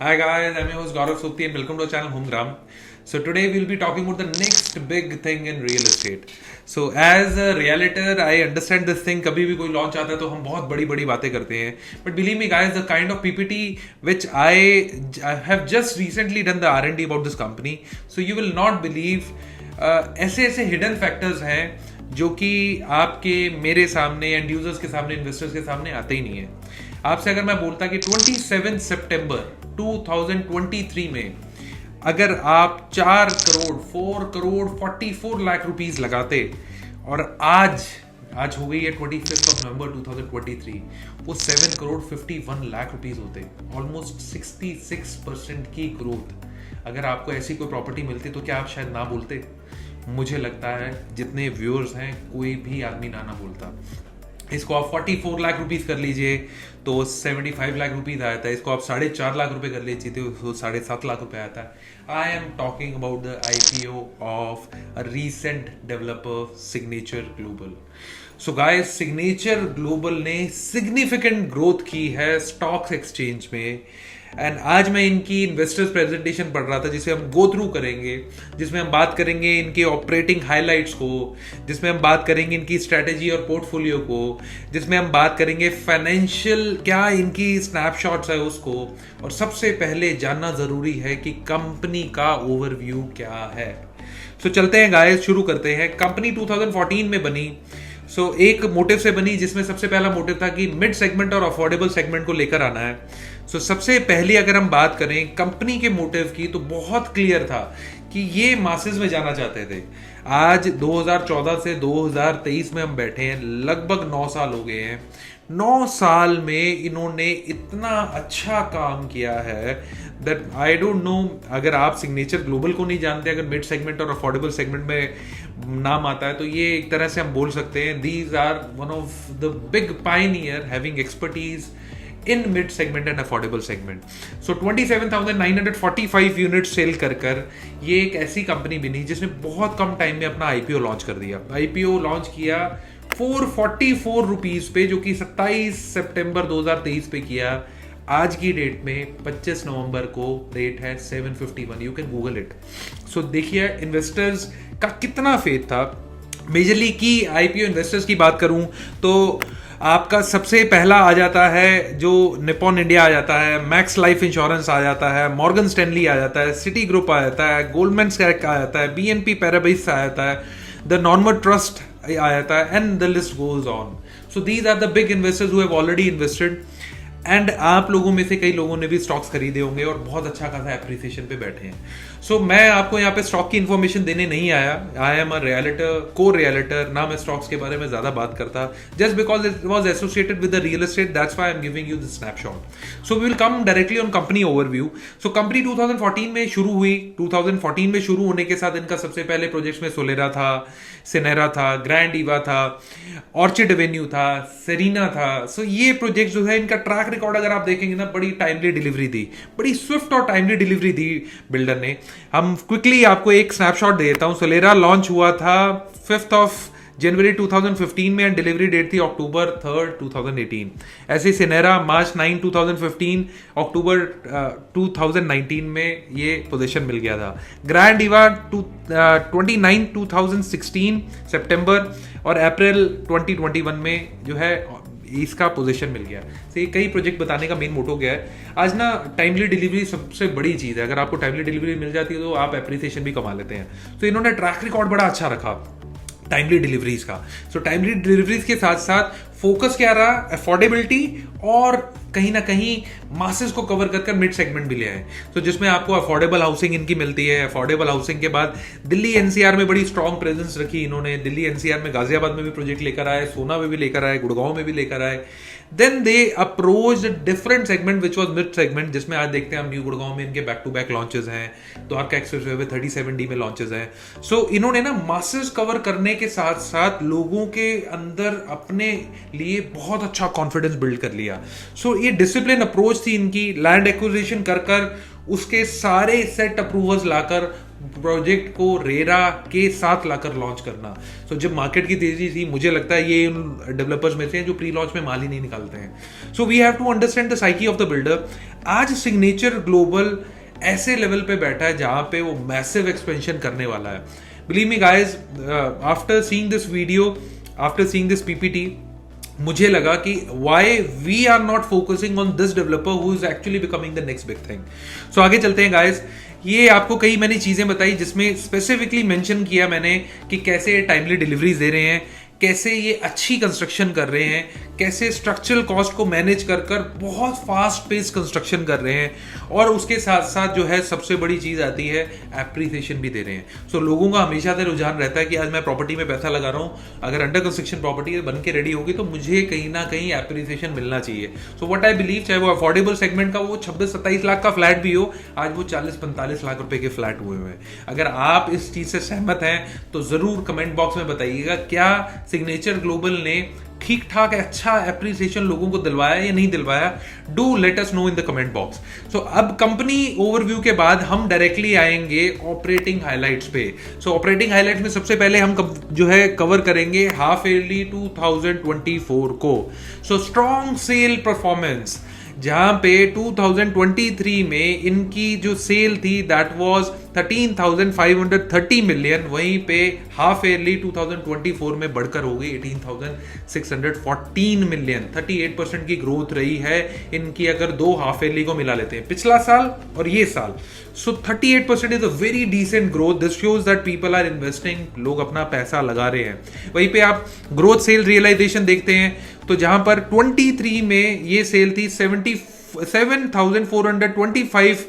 Hi guys, I'm your host Gaurav Sukti and welcome to our channel Homegram. So today we'll be talking about the next big thing in real estate. So as a realtor, I understand this thing. कभी भी कोई launch आता है तो हम बहुत बड़ी बड़ी बातें करते हैं. But believe me guys, the kind of PPT which I have just recently done the R&D about this company. So you will not believe ऐसे ऐसे hidden factors हैं जो कि आपके मेरे सामने एंड यूजर्स के सामने इन्वेस्टर्स के सामने आते ही नहीं है. आपसे अगर मैं बोलता कि 27 सितंबर 2023 में अगर आप 4 लाख रुपीस लगाते और आज हो गई है 25 नवंबर 2023, वो 7 लाख रुपीस होते. ऑलमोस्ट 66% की ग्रोथ. अगर आपको ऐसी कोई प्रॉपर्टी मिलती तो क्या आप शायद ना बोलते? मुझे लगता है जितने व्यूअर्स हैं कोई भी आदमी ना बोलता. इसको आप 44 लाख रुपीस कर लीजिए तो 75 लाख रुपीस आता है. इसको आप 4.5 लाख रुपए कर लीजिए तो 7.5 लाख रुपए आता है. I am talking about the IPO of a recent developer signature global. So guys, signature global ने सिग्निफिकेंट ग्रोथ की है स्टॉक्स एक्सचेंज में. एंड आज मैं इनकी इन्वेस्टर्स प्रेजेंटेशन पढ़ रहा था जिसे हम गो थ्रू करेंगे, जिसमें हम बात करेंगे इनके ऑपरेटिंग हाइलाइट्स को, जिसमें हम बात करेंगे इनकी स्ट्रेटेजी और पोर्टफोलियो को, जिसमें हम बात करेंगे फाइनेंशियल क्या इनकी स्नैपशॉट्स है उसको, और सबसे पहले जानना जरूरी है कि कंपनी का ओवरव्यू क्या है. सो चलते हैं गाइस, शुरू करते हैं. कंपनी 2014 में बनी. एक मोटिव से बनी जिसमें सबसे पहला मोटिव था कि मिड सेगमेंट और अफोर्डेबल सेगमेंट को लेकर आना है. सबसे पहले अगर हम बात करें कंपनी के मोटिव की तो बहुत क्लियर था कि ये मासेस में जाना चाहते थे. आज 2014 से 2023 में हम बैठे हैं, लगभग 9 साल हो गए हैं. 9 साल में इन्होंने इतना अच्छा काम किया है दैट आई डोंट नो. अगर आप सिग्नेचर ग्लोबल को नहीं जानते, अगर मिड सेगमेंट और अफोर्डेबल सेगमेंट में नाम आता है तो ये एक तरह से हम बोल सकते हैं these are one of the big pioneer having expertise in mid segment and affordable segment. 27,945 unit sell कर ये एक ऐसी कंपनी बनी जिसने बहुत कम टाइम में अपना IPO लॉन्च कर दिया. IPO लॉन्च किया 444 रुपीज पे, जो कि 27 सितंबर 2023 पे किया. आज की डेट में 25 नवंबर को रेट है 751. You can Google it. देखिए इन्वेस्टर्स का कितना फेथ था. मेजरली की IPO इन्वेस्टर्स की बात करूं तो आपका सबसे पहला आ जाता है जो निपॉन इंडिया आ जाता है, मैक्स लाइफ इंश्योरेंस आ जाता है, मॉर्गन स्टैनली आ जाता है, सिटी ग्रुप आ जाता है, गोल्डमैन सैक्स आ जाता है, BNP पैराबाइस आ जाता है, द नॉर्मन ट्रस्ट आ जाता है, and the list goes on. These are the big investors who have already invested. And आप लोगों में से कई लोगों ने भी स्टॉक्स खरीदे होंगे और बहुत अच्छा खासा एप्रिसिएशन पे बैठे हैं. मैं आपको यहाँ पे स्टॉक की इन्फॉर्मेशन देने नहीं आया. आई एम अ रियलिटर, को रियलिटर ना. मैं स्टॉक्स के बारे में ज्यादा बात करता just because it was associated with the real estate. That's why I am giving you the snapshot. We will come directly on company overview. Company 2014 में शुरू हुई. 2014 में शुरू होने के साथ इनका सबसे पहले प्रोजेक्ट्स में सोलेरा था, सिनेरा था, ग्रैंड ईवा था, ऑर्चिड एवेन्यू था, सेरीना था. ये प्रोजेक्ट जो है इनका ट्रैक रिकॉर्ड अगर आप देखेंगे ना, बड़ी टाइमली डिलीवरी दी, बड़ी स्विफ्ट और टाइमली डिलीवरी दी बिल्डर ने. हम क्विकली आपको एक स्नैपशॉट दे देता हूं. सोलेरा लॉन्च हुआ था 5 जनवरी 2015 में एंड डिलीवरी डेट थी October 3, 2018. ऐसे सिनेरा March 9, 2015, October 2019 में ये पोजीशन मिल गया था. ग्रैंड ईवा 29 2016 सितंबर और अप्रैल 2021 में जो है इसका पोजीशन मिल गया. कई प्रोजेक्ट बताने का मेन मोटो क्या है आज ना, टाइमली डिलीवरी सबसे बड़ी चीज है. अगर आपको टाइमली डिलीवरी मिल जाती है तो आप एप्रिसिएशन भी कमा लेते हैं. इन्होंने ट्रैक रिकॉर्ड बड़ा अच्छा रखा टाइमली डिलीवरीज का. टाइमली डिलीवरीज के साथ साथ फोकस क्या रहा, अफोर्डेबिलिटी और कहीं ना कहीं मासेस को कवर कर मिड सेगमेंट भी ले आए. जिसमें आपको अफोर्डेबल हाउसिंग इनकी मिलती है. अफोर्डेबल हाउसिंग के बाद दिल्ली NCR में बड़ी स्ट्रॉन्ग प्रेजेंस रखी इन्होंने. दिल्ली NCR में गाजियाबाद में भी प्रोजेक्ट लेकर आए, सोना में भी लेकर आए, गुड़गांव में भी लेकर आए. Then they approach different segment which was mid segment, जिसमें आज देखते हैं हम न्यू गुड़गांव में इनके बैक टू बैक लॉन्चेस हैं, द्वारका एक्सप्रेसवे में 37D में लॉन्चेस हैं. इन्होंने ना मासेस कवर करने के साथ साथ लोगों के अंदर अपने लिए बहुत अच्छा कॉन्फिडेंस बिल्ड कर लिया. ये डिसिप्लिन अप्रोच थी इनकी. लैंड एक्विजिशन कर उसके सारे सेट अप्रूवल्स लाकर प्रोजेक्ट को रेरा के साथ लाकर लॉन्च करना। सो जब मार्केट की तेजी थी, मुझे लगता है ये उन डेवलपर्स में से हैं जो प्री लॉन्च में माल ही नहीं निकालते हैं। So we have to understand the psyche of the builder. आज सिग्नेचर ग्लोबल ऐसे लेवल पे बैठा है जहां पे वो मैसिव एक्सपेंशन करने वाला है। Believe me guys, after seeing this video, after seeing this PPT, मुझे लगा कि why we are not focusing on this developer who is actually becoming the next big thing. So आगे चलते हैं गाइस। ये आपको कई मैंने चीजें बताई जिसमें स्पेसिफिकली मेंशन किया मैंने कि कैसे टाइमली डिलीवरीज दे रहे हैं, कैसे ये अच्छी कंस्ट्रक्शन कर रहे हैं, कैसे स्ट्रक्चरल कॉस्ट को मैनेज कर कर बहुत फास्ट पेस कंस्ट्रक्शन कर रहे हैं, और उसके साथ साथ जो है सबसे बड़ी चीज आती है एप्रिसिएशन भी दे रहे हैं। सो लोगों का हमेशा से रुझान रहता है कि आज मैं प्रॉपर्टी में पैसा लगा रहा हूं, अगर अंडर कंस्ट्रक्शन प्रॉपर्टी बन के रेडी होगी तो मुझे कहीं ना कहीं एप्रिसिएशन मिलना चाहिए। सो व्हाट आई बिलीव, चाहे वो अफोर्डेबल सेगमेंट का वो 26-27 लाख का फ्लैट भी हो, आज वो 40-45 लाख रुपए के फ्लैट हुए हैं। अगर आप इस चीज से सहमत हैं तो जरूर कमेंट बॉक्स में बताइएगा, क्या सिग्नेचर ग्लोबल ने ठीक ठाक अच्छा एप्रिसिएशन लोगों को दिलवाया या नहीं दिलवाया? Do let us know in the comment box. So अब कंपनी ओवरव्यू के बाद हम डायरेक्टली आएंगे ऑपरेटिंग हाइलाइट्स पे। सो ऑपरेटिंग हाइलाइट्स में सबसे पहले हम जो है कवर करेंगे हाफ ईयरली 2024 को। सो स्ट्रॉन्ग सेल परफॉर्मेंस, जहां पे 2023 में इनकी जो सेल थी दैट वाज 13,530 मिलियन, वहीं पे हाफ ईयरली 2024 में बढ़कर हो गई 18,614 मिलियन। 38% की ग्रोथ रही है इनकी अगर दो हाफ ईयरली को मिला लेते हैं, पिछला साल और ये साल। So 38% is a very decent growth. This shows that people are investing, लोग अपना पैसा लगा रहे हैं। वहीं पे आप ग्रोथ सेल रियलाइजेशन देखते हैं तो जहां पर 23 में ये सेल थी 77,425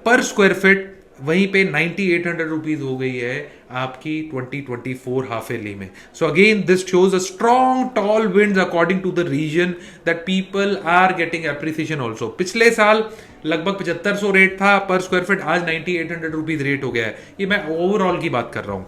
पर स्क्वायर फीट, वहीं पे 9,800 रुपीज हो गई है आपकी 2024 हाफ ईयरली में। So again this shows a strong tall winds according to the region that people are getting appreciation also. पिछले साल लगभग 7500 रेट था पर स्क्वायर फीट, आज 9,800 रुपीज रेट हो गया है। ये मैं ओवरऑल की बात कर रहा हूं।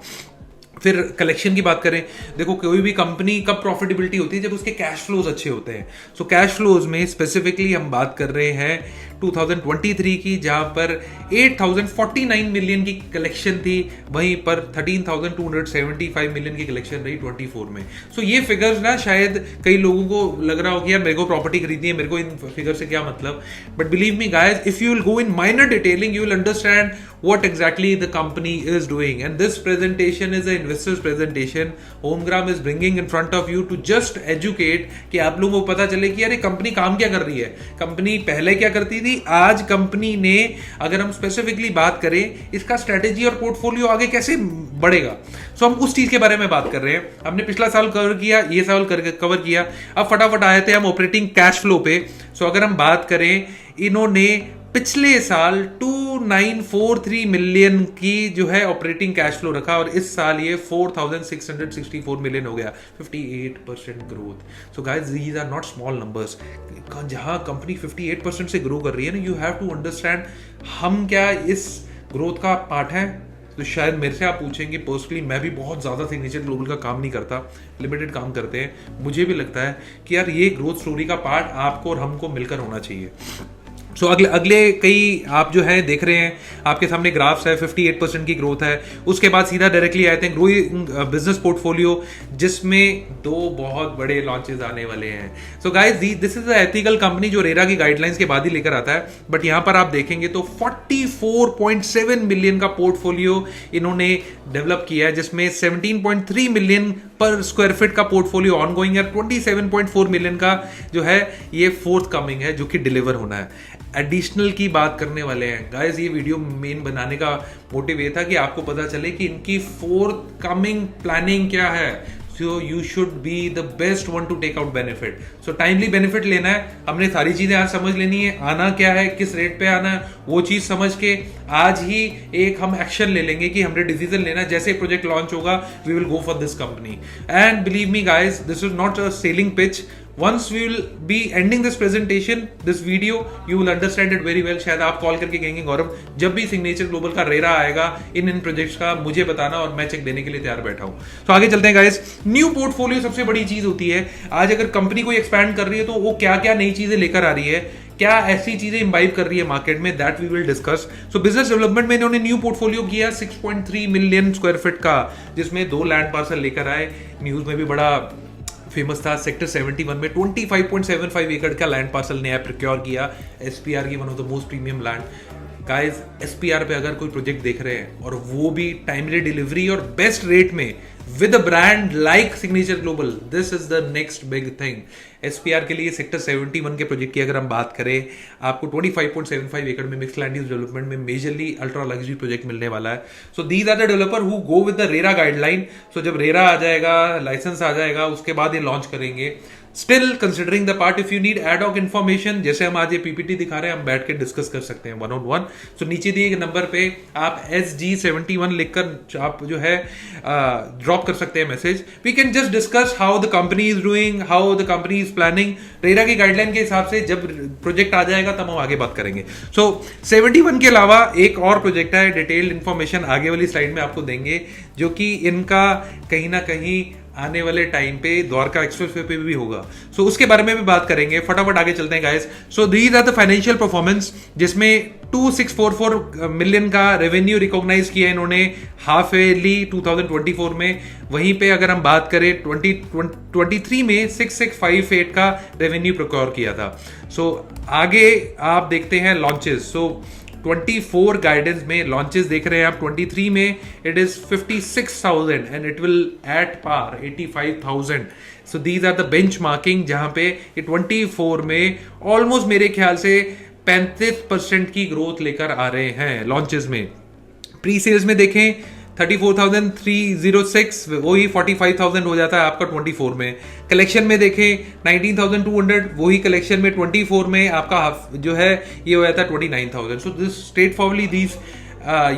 फिर कलेक्शन की बात करें, देखो कोई भी कंपनी कब प्रॉफिटेबिलिटी होती है, जब उसके कैश फ्लोज अच्छे होते हैं। सो कैश फ्लोज में स्पेसिफिकली हम बात कर रहे हैं 2023 की, जहां पर 8,049 मिलियन की कलेक्शन थी, वहीं पर 13,275 मिलियन की कलेक्शन रही 24 में। सो ये फिगर्स ना शायद कई लोगों को लग रहा हो कि यार मेरे को प्रॉपर्टी खरीदनी है, मेरे को इन फिगर से क्या मतलब, but believe me guys, if you will go in minor detailing you will understand what exactly the company is doing, and this presentation is an investor's presentation Homegram is bringing in front of you to just educate कि आप लोगों को पता चले कि यार ये company काम क्या कर रही है, कंपनी पहले क्या करती थी, आज कंपनी ने अगर हम स्पेसिफिकली बात करें इसका स्ट्रेटेजी और पोर्टफोलियो आगे कैसे बढ़ेगा। सो हम उस चीज के बारे में बात कर रहे हैं। हमने पिछला साल कवर किया, ये साल कवर किया, अब फटाफट आए थे हम ऑपरेटिंग कैश फ्लो पे। सो अगर हम बात करें, इन्होंने पिछले साल 2,943 मिलियन की जो है ऑपरेटिंग कैश फ्लो रखा और इस साल ये 4,664 मिलियन हो गया, 58% growth. So guys these are not small numbers. जहां कंपनी 58% से ग्रो कर रही है ना, यू हैव टू अंडरस्टैंड हम क्या इस ग्रोथ का पार्ट है। तो शायद मेरे से आप पूछेंगे, पर्सनली मैं भी बहुत ज़्यादा सिग्नेचर ग्लोबल का काम नहीं करता, लिमिटेड काम करते हैं। मुझे भी लगता है कि यार ये ग्रोथ स्टोरी का पार्ट आपको और हमको मिलकर होना चाहिए। सो अगले कई आप जो है देख रहे हैं, आपके सामने ग्राफ्स है, 58% की ग्रोथ है। उसके बाद सीधा डायरेक्टली आए थे ग्रोइंग बिजनेस पोर्टफोलियो, जिसमें दो बहुत बड़े लॉन्चेस आने वाले हैं। So guys this is a ethical company जो रेरा की गाइडलाइंस के बाद ही लेकर आता है, बट यहां पर आप देखेंगे तो 44.7 मिलियन का पोर्टफोलियो इन्होंने डेवलप किया है, जिसमें 17.3 मिलियन पर स्क्वायर फीट का पोर्टफोलियो ऑनगोइंग है, 27.4 मिलियन का जो है ये फोर्थ कमिंग है जो कि डिलीवर होना है। एडिशनल की बात करने वाले हैं गाइस। ये वीडियो मेन बनाने का मोटिव ये था कि आपको पता चले कि इनकी फोर्थ कमिंग प्लानिंग क्या है। So you should be the best one to take out benefit. So timely benefit लेना है, हमने सारी चीजें आज समझ लेनी है, आना क्या है, किस रेट पे आना है, वो चीज समझ के आज ही एक हम एक्शन ले लेंगे कि हमने डिसीजन लेना है। जैसे प्रोजेक्ट लॉन्च होगा we will go for this company. And believe me guys, this is not a selling pitch, Once we will be ending this presentation, this video, you will understand it very well. शायद आप call करके कहेंगे गौरव जब भी signature global का RERA आएगा इन projects का मुझे बताना और मैं चेक देने के लिए तैयार बैठा हूं. तो आगे चलते हैं गाइस. न्यू पोर्टफोलियो सबसे बड़ी चीज होती है. आज अगर कंपनी कोई एक्सपैंड कर रही है तो वो क्या क्या नई चीजें लेकर आ रही है, क्या ऐसी चीजें इंबाइब कर रही है मार्केट में, that we will discuss. So business development में इन्होंने न्यू पोर्टफोलियो किया 6.3 मिलियन स्क्वायर फीट का, जिसमें 2 लैंड पार्सल लेकर आए. न्यूज में भी बड़ा फेमस था. सेक्टर 71 में 25.75 एकड़ का लैंड पार्सल नया प्रोक्योर किया. एसपीआर की one of the most premium land. Guys SPR पे अगर कोई प्रोजेक्ट देख रहे हैं और वो भी टाइमली डिलीवरी और बेस्ट रेट में with a brand like signature global, this is the next big thing. SPR के लिए सेक्टर 71 के प्रोजेक्ट की अगर हम बात करें, आपको 25.75 एकड़ में मिक्स लैंड यूज डेवलपमेंट में मेजरली अल्ट्रा लग्जरी प्रोजेक्ट मिलने वाला है. So these are the developer who go with the RERA guideline. So जब रेरा आ जाएगा, लाइसेंस आ जाएगा, उसके बाद ये लॉन्च करेंगे. Still considering the part, if you need ad hoc information, जैसे हम आज ये पीपीटी दिखा रहे हैं, हम बैठ के डिस्कस कर सकते हैं 1-on-1. सो नीचे दिए गए नंबर पे आप SG71 लिखकर आप जो है ड्रॉप कर सकते हैं message. We can just discuss how the company is doing, how the company is planning. RERA की गाइडलाइन के हिसाब से जब प्रोजेक्ट आ जाएगा तब हम आगे बात करेंगे. सो 71 के अलावा एक और प्रोजेक्ट है, डिटेल्ड इन्फॉर्मेशन आगे वाली स्लाइड में आपको देंगे, जो कि इनका कहीं ना कहीं आने वाले टाइम पे द्वारका एक्सप्रेस पे भी होगा. सो उसके बारे में भी बात करेंगे. फटाफट आगे चलते हैं guys. So these are the financial performance, जिसमें 2644 मिलियन का रेवेन्यू रिकॉग्नाइज किया इन्होंने हाफ ईयरली 2024 में. वहीं पे अगर हम बात करें 2023 में 6658 का रेवेन्यू प्रोक्योर किया था. सो आगे आप देखते हैं लॉन्चेस. सो 24 गाइडेंस में लॉन्चेस देख रहे हैं आप. 23 में it is 56,000 and it will at par 85,000. So these are the benchmarking, जहां पे 24 में ऑलमोस्ट मेरे ख्याल से 35% की ग्रोथ लेकर आ रहे हैं लॉन्चेस में. प्री सेल्स में देखें 34,306, वही 45,000 हो जाता है आपका 24 में. कलेक्शन में देखें 19,200, वही कलेक्शन में 24 में आपका जो है ये हो जाता है 29,000. So this straight forwardly these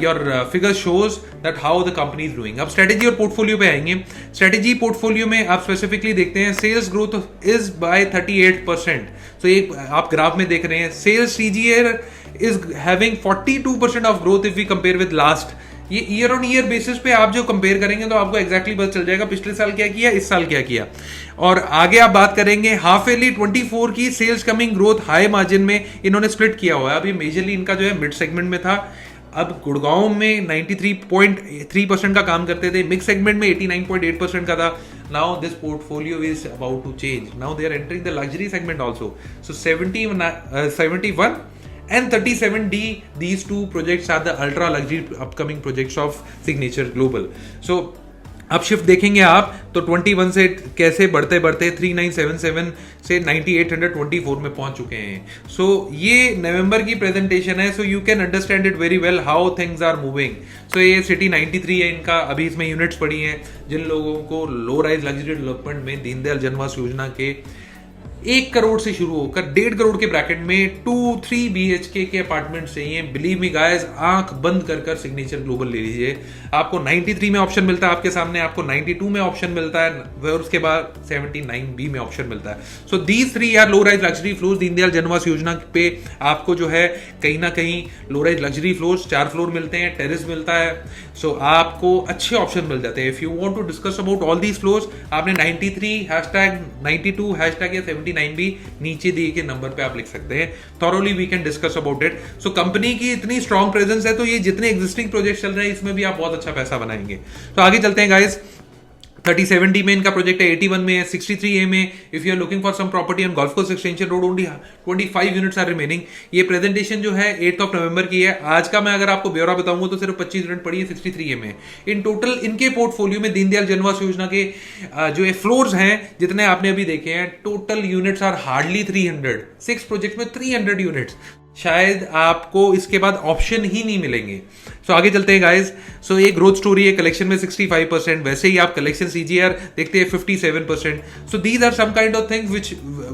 your figure shows that how the company is doing. अब स्ट्रेटेजी और पोर्टफोलियो पे आएंगे. स्ट्रेटेजी पोर्टफोलियो में आप स्पेसिफिकली देखते हैं sales growth is by 38%. So एक आप ग्राफ में देख रहे हैं sales CAGR is having 42% of growth if we compare with last. ये ईयर ऑन ईयर बेसिस पे आप जो कंपेयर करेंगे तो आपको एग्जैक्टली पता चल जाएगा पिछले साल क्या किया, इस साल क्या किया. और आगे आप बात करेंगे हाफ ईयरली 24 की sales coming growth high margin में इन्होंने स्प्लिट किया हुआ है. अभी मेजरली इनका जो है मिड सेगमेंट में था. अब गुड़गांव में 93.3% का काम करते थे, मिक्स सेगमेंट में 89.8% का था. Now this portfolio is about to change. Now they are entering the luxury segment also. So 71 and 37D, these two projects are the ultra luxury upcoming projects of Signature Global. So अब shift देखेंगे आप तो 21 से कैसे बढ़ते बढ़ते 3977 से 9824 में पहुंच चुके हैं. सो ये नवंबर की प्रेजेंटेशन है. So you can understand it very well how things are moving. So ये सिटी 93 है इनका. अभी इसमें यूनिट्स पड़ी हैं. जिन लोगों को लो राइज लग्जरी डेवलपमेंट में दीनदयाल जन्मवास योजना के 1 करोड़ से शुरू होकर 1.5 करोड़ के ब्रैकेट में 2-3 BHK के अपार्टमेंट चाहिए, बिलीव मी गाइस, आंख बंद कर सिग्नेचर ग्लोबल ले लीजिए. आपको 93 में ऑप्शन मिलता है आपके सामने, आपको 92 में ऑप्शन मिलता है, और उसके बाद 79B में ऑप्शन मिलता है. So these 3 are low rise luxury floors. Deendayal Jan Awas Yojana पे आपको जो है कहीं ना कहीं low rise luxury floors 4 floor मिलते हैं, टेरेस मिलता है. सो आपको अच्छे ऑप्शन मिल जाते हैं. If you want to discuss about all these floors, आपने 93 #92 # या 79B नीचे दिए के नंबर पे आप लिख सकते हैं. Thoroughly we can discuss about it. So company की इतनी स्ट्रॉन्ग प्रेजेंस है तो ये जितने एग्जिस्टिंग प्रोजेक्ट चल रहे हैं इसमें भी आप बहुत अच्छा पैसा बनाएंगे. तो आगे चलते हैं गाइस. 37D में इनका प्रोजेक्ट है, 81 में है, 63A में. If you are looking for some property on golf course extension road, only 25 units are remaining. ये प्रेजेंटेशन जो है 8 नवंबर की है. आज का मैं अगर आपको ब्यौरा बताऊंगा तो सिर्फ 25 यूनिट पड़ी है 63A में. इन टोटल इनके पोर्टफोलियो में दीनदयाल जन्मवास योजना के जो फ्लोर्स हैं जितने आपने अभी देखे हैं, total units are hardly 300. 6 project में 300 यूनिट्स. शायद आपको इसके बाद ऑप्शन ही नहीं मिलेंगे. सो आगे चलते हैं गाइस. सो ये ग्रोथ स्टोरी है. कलेक्शन में 65%, वैसे ही आप कलेक्शन सीजीआर देखते हैं 57%. So these are some kind of things which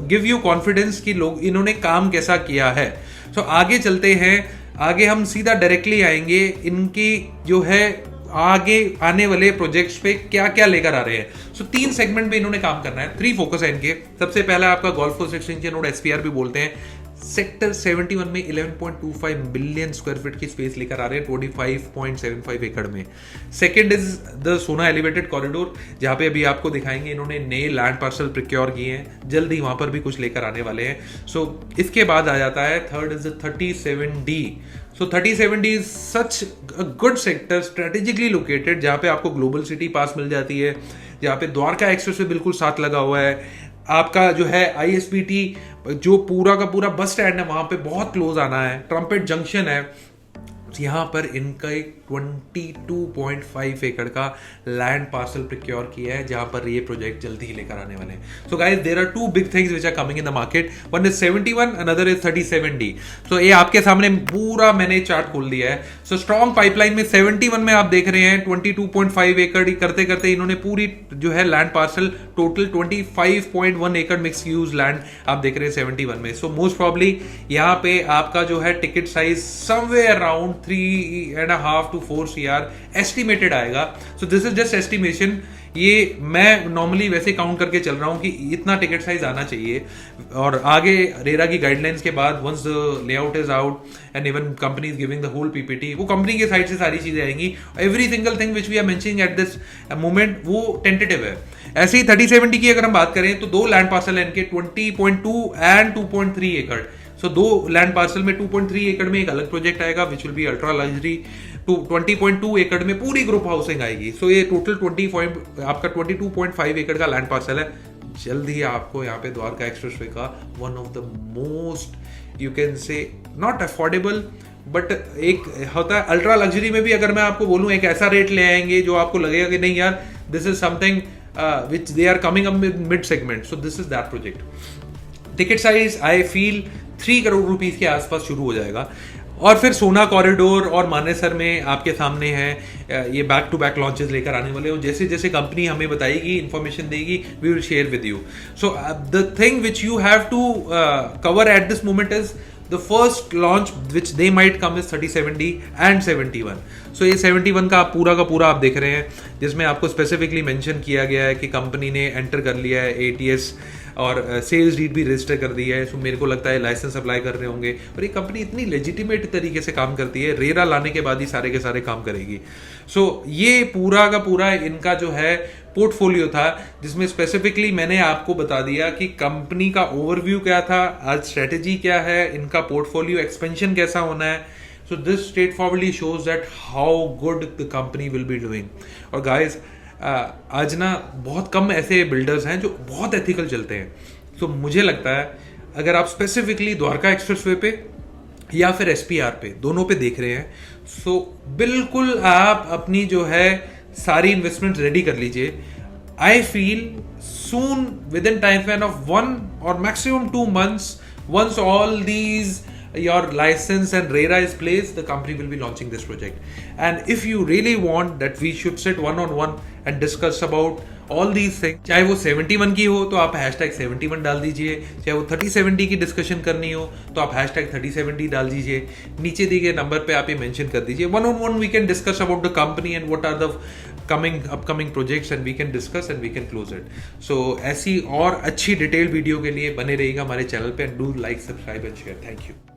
give you confidence कि लोग इन्होंने काम कैसा किया है. सो आगे चलते हैं. आगे हम सीधा डायरेक्टली आएंगे इनकी जो है आगे आने वाले प्रोजेक्ट्स पे क्या क्या लेकर आ रहे हैं। सो 3 सेगमेंट में इन्होंने काम करना है, 3 फोकस है इनके। सबसे पहला आपका गोल्फ कोर्स एक्सटेंशन और एसपीआर भी बोलते हैं। सेक्टर 71 में 11.25 मिलियन स्क्वायर फीट की स्पेस लेकर आ रहे हैं 25.75 एकड़ में। सेकंड इज द सोना एलिवेटेड कॉरिडोर, जहां पे अभी आपको दिखाएंगे इन्होंने नए लैंड पार्सल प्रिक्योर किए हैं, जल्दी वहां पर भी कुछ लेकर आने वाले हैं। सो इसके बाद आ जाता है third is the 37D। So 37D is such a good sector, strategically located, जहां पे आपको ग्लोबल सिटी पास मिल जाती है, जहां पे द्वारका एक्सप्रेस वे बिल्कुल साथ लगा हुआ है। आपका जो है ISBT जो पूरा का पूरा बस स्टैंड है वहां पे बहुत क्लोज आना है। ट्रम्पेट जंक्शन है, यहाँ पर इनका एक 22.5 एकड़ का लैंड पार्सल प्रिक्योर किया है, जहां पर ये प्रोजेक्ट जल्दी ही लेकर आने वाले हैं। So guys there are 2 big things which are coming in the market, one is 71, another is 37D। So ये आपके सामने पूरा मैंने चार्ट खोल दिया है। सो स्ट्रॉन्ग पाइपलाइन में 71 में आप देख रहे हैं 22.5 एकड़ करते करते इन्होंने पूरी जो है लैंड पार्सल टोटल 25.1 एकड़ मिक्स यूज लैंड आप देख रहे हैं 71 में। सो मोस्ट प्रॉब्ली यहाँ पे आपका जो है ticket size somewhere around 3.5 to 4 CR estimated आएगा। So this is just estimation, ये मैं नॉर्मली वैसे काउंट करके चल रहा हूं कि इतना टिकट साइज आना चाहिए। और आगे रेरा की गाइडलाइंस के बाद once the layout is out and even company is giving the whole PPT, वो कंपनी के साइड से सारी चीजें आएंगी। Every single thing which we are mentioning at this moment वो टेंटेटिव है। ऐसे ही 37D की अगर हम बात करें तो 2 लैंड पार्सल है इनके 20.2 एंड 2.3 एकड़। सो 2 लैंड पार्सल में 2.3 एकड़ में एक अलग प्रोजेक्ट आएगा which will be ultra luxury. 20.2 एकड़ में पूरी ग्रुप हाउसिंग आएगी। सो ये टोटल 22.5 एकड़ का लैंड पार्सल है। जल्द ही आपको यहाँ पे द्वारका एक्सप्रेसवे का one of the most you can say not affordable but एक होता है अल्ट्रा लग्जरी में भी, अगर मैं आपको बोलूं एक ऐसा रेट ले आएंगे जो आपको लगेगा कि नहीं यार this is something which they are coming up mid segment. So this is that project. Ticket size I feel 3 crore rupees के आसपास शुरू हो जाएगा। और फिर सोना कॉरिडोर और मानेसर में आपके सामने है ये बैक टू बैक लॉन्चेस लेकर आने वाले हो। जैसे जैसे कंपनी हमें बताएगी, इंफॉर्मेशन देगी, we will share with you. So the thing which you have to cover at this moment is the first launch which they might come is 37D and 71. So ये 71 का पूरा आप देख रहे हैं, जिसमें आपको स्पेसिफिकली मेंशन किया गया है कि कंपनी ने एंटर कर लिया है ATS और सेल्स डीड भी रजिस्टर कर दी है। सो मेरे को लगता है लाइसेंस अप्लाई कर रहे होंगे। और ये कंपनी इतनी लेजिटिमेट तरीके से काम करती है, रेरा लाने के बाद ही सारे के सारे काम करेगी। सो ये पूरा का पूरा इनका जो है पोर्टफोलियो था, जिसमें स्पेसिफिकली मैंने आपको बता दिया कि कंपनी का ओवरव्यू क्या था, आज स्ट्रेटेजी क्या है, इनका पोर्टफोलियो एक्सपेंशन कैसा होना है। सो this straight forwardly shows that how good the company will be doing. और गाइज आज ना बहुत कम ऐसे बिल्डर्स हैं जो बहुत एथिकल चलते हैं। तो मुझे लगता है अगर आप स्पेसिफिकली द्वारका एक्सप्रेसवे पे या फिर SPR पे दोनों पे देख रहे हैं, सो बिल्कुल आप अपनी जो है सारी इन्वेस्टमेंट रेडी कर लीजिए। I feel soon with in time span of 1 or maximum 2 months, once all these your license and RERA is placed, the company will be launching this project. And if you really want that we should sit one-on-one and discuss about all these things, चाहे वो 71 की हो तो आप #71 डाल दीजिए, चाहे वो 37D की डिस्कशन करनी हो तो आप #37D डाल दीजिए, नीचे दिए गए नंबर पे आप ये मेंशन कर दीजिए। one-on-one we can discuss about the company and what are the upcoming projects and we can discuss and we can close it. So ऐसी और अच्छी डिटेल वीडियो के लिए बने रहिएगा हमारे चैनल पे and do like, subscribe and share. Thank you.